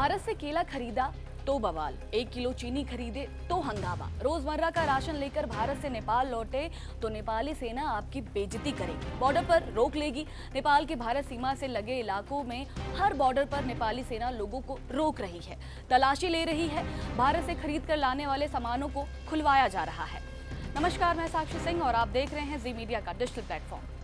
भारत से केला खरीदा तो बवाल, 1 किलो चीनी खरीदे तो हंगामा। रोजमर्रा का राशन लेकर भारत से नेपाल लौटे तो नेपाली सेना आपकी बेइज्जती करेगी, बॉर्डर पर रोक लेगी। नेपाल के भारत सीमा से लगे इलाकों में हर बॉर्डर पर नेपाली सेना लोगों को रोक रही है, तलाशी ले रही है। भारत से खरीद कर लाने वाले सामानों को खुलवाया जा रहा है। नमस्कार, मैं साक्षी सिंह और आप देख रहे हैं जी मीडिया का डिजिटल प्लेटफॉर्म।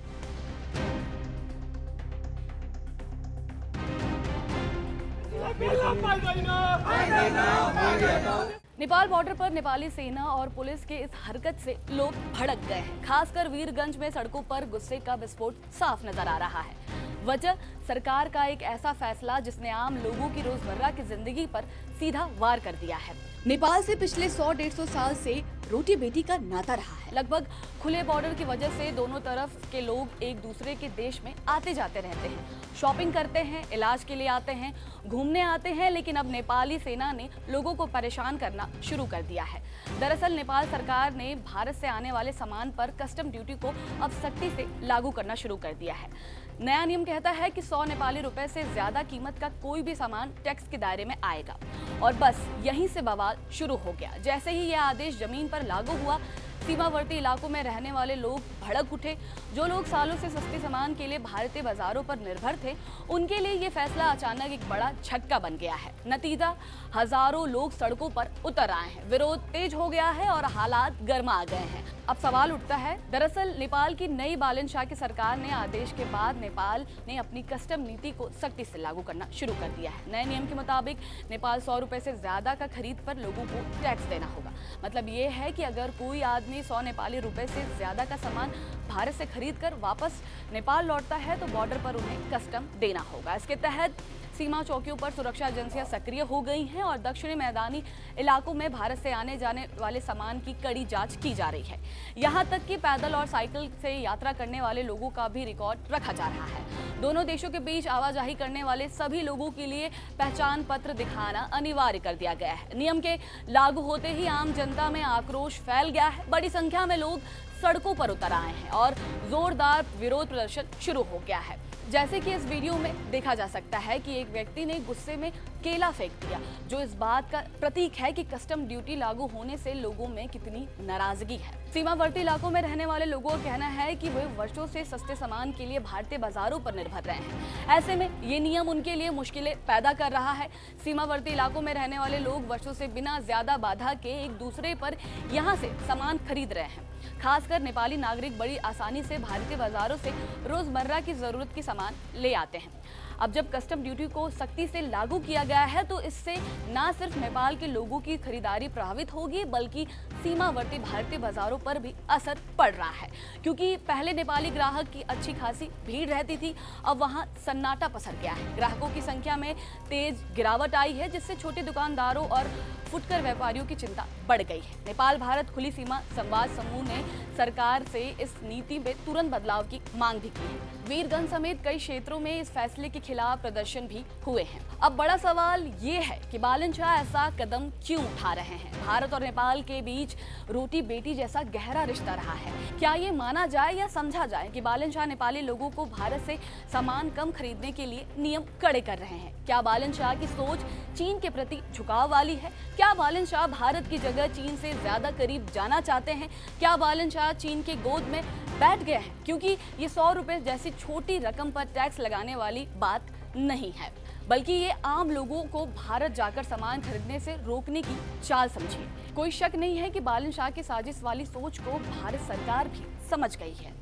नेपाल बॉर्डर पर नेपाली सेना और पुलिस के इस हरकत से लोग भड़क गए हैं। खासकर वीरगंज में सड़कों पर गुस्से का विस्फोट साफ नजर आ रहा है। वजह सरकार का एक ऐसा फैसला जिसने आम लोगों की रोजमर्रा की जिंदगी पर सीधा वार कर दिया है। नेपाल से पिछले 100-150 साल से रोटी बेटी का नाता रहा है। लगभग खुले बॉर्डर की वजह से दोनों तरफ के लोग एक दूसरे के देश में आते जाते रहते हैं, शॉपिंग करते हैं, इलाज के लिए आते हैं, घूमने आते हैं। लेकिन अब नेपाली सेना ने लोगों को परेशान करना शुरू कर दिया है। दरअसल नेपाल सरकार ने भारत से आने वाले सामान पर कस्टम ड्यूटी को अब सख्ती से लागू करना शुरू कर दिया है। नया नियम कहता है कि 100 नेपाली रुपए से ज्यादा कीमत का कोई भी सामान टैक्स के दायरे में आएगा। और बस यहीं से बवाल शुरू हो गया। जैसे ही यह आदेश जमीन पर लागू हुआ, सीमावर्ती इलाकों में रहने वाले लोग भड़क उठे। जो लोग सालों से सस्ते सामान के लिए भारतीय बाजारों पर निर्भर थे, उनके लिए ये फैसला अचानक एक बड़ा झटका बन गया है। नतीजा, हजारों लोग सड़कों पर उतर आए हैं, विरोध तेज हो गया है और हालात गर्मा आ गए हैं। अब सवाल उठता है, दरअसल नेपाल की नई बालन शाह की सरकार ने आदेश के बाद नेपाल ने अपनी कस्टम नीति को सख्ती से लागू करना शुरू कर दिया है। नए नियम के मुताबिक नेपाल 100 रुपए से ज्यादा का खरीद पर लोगों को टैक्स देना होगा। मतलब ये है कि अगर कोई आदमी 100 नेपाली रुपए से ज्यादा का सामान भारत से खरीद कर वापस नेपाल लौटता है तो बॉर्डर पर उन्हें कस्टम देना होगा। इसके तहत सीमा चौकियों पर सुरक्षा एजेंसियां सक्रिय हो गई हैं और दक्षिणी मैदानी इलाकों में भारत से आने जाने वाले सामान की कड़ी जांच की जा रही है। यहां तक कि पैदल और साइकिल से यात्रा करने वाले लोगों का भी रिकॉर्ड रखा जा रहा है। दोनों देशों के बीच आवाजाही करने वाले सभी लोगों के लिए पहचान पत्र दिखाना अनिवार्य कर दिया गया है। नियम के लागू होते ही आम जनता में आक्रोश फैल गया है। बड़ी संख्या में लोग सड़कों पर उतर आए हैं और जोरदार विरोध प्रदर्शन शुरू हो गया है। जैसे कि इस वीडियो में देखा जा सकता है कि एक व्यक्ति ने गुस्से में केला फेंक दिया, जो इस बात का प्रतीक है कि कस्टम ड्यूटी लागू होने से लोगों में कितनी नाराजगी है। सीमावर्ती इलाकों में रहने वाले लोगों का कहना है कि वे वर्षों से सस्ते सामान के लिए भारतीय बाजारों पर निर्भर रहे हैं। ऐसे में ये नियम उनके लिए मुश्किलें पैदा कर रहा है। सीमावर्ती इलाकों में रहने वाले लोग वर्षों से बिना ज्यादा बाधा के एक दूसरे पर यहाँ से सामान खरीद रहे हैं। खासकर नेपाली नागरिक बड़ी आसानी से भारतीय बाजारों से रोजमर्रा की जरूरत की सामान ले आते हैं। अब जब कस्टम ड्यूटी को सख्ती से लागू किया गया है तो इससे न सिर्फ नेपाल के लोगों की खरीदारी प्रभावित होगी, बल्कि सीमावर्ती भारतीय बाजारों पर भी असर पड़ रहा है। क्योंकि पहले नेपाली ग्राहक की अच्छी खासी भीड़ रहती थी, अब वहां सन्नाटा पसर गया है। ग्राहकों की संख्या में तेज गिरावट आई है, जिससे छोटे दुकानदारों और फुटकर व्यापारियों की चिंता बढ़ गई है। नेपाल भारत खुली सीमा संवाद समूह ने सरकार से इस नीति में तुरंत बदलाव की मांग भी की है। वीरगंज समेत कई क्षेत्रों में इस फैसले के खिलाफ प्रदर्शन भी हुए हैं। अब बड़ा सवाल ये है कि बालन शाह ऐसा कदम क्यों उठा रहे हैं। भारत और नेपाल के बीच रोटी बेटी जैसा गहरा रिश्ता रहा है। क्या ये माना जाए या समझा जाए कि बालन शाह नेपाली लोगों को भारत से सामान कम खरीदने के लिए नियम कड़े कर रहे हैं? क्या बालन शाह की सोच चीन के प्रति झुकाव वाली है? क्या बालन शाह भारत की जगह चीन से ज्यादा करीब जाना चाहते हैं? क्या बालन शाह चीन के गोद में बैठ गए हैं? क्योंकि ये 100 रुपए जैसी छोटी रकम पर टैक्स लगाने वाली बात नहीं है, बल्कि ये आम लोगों को भारत जाकर सामान खरीदने से रोकने की चाल समझिए। कोई शक नहीं है कि बालन शाह की साजिश वाली सोच को भारत सरकार भी समझ गई है।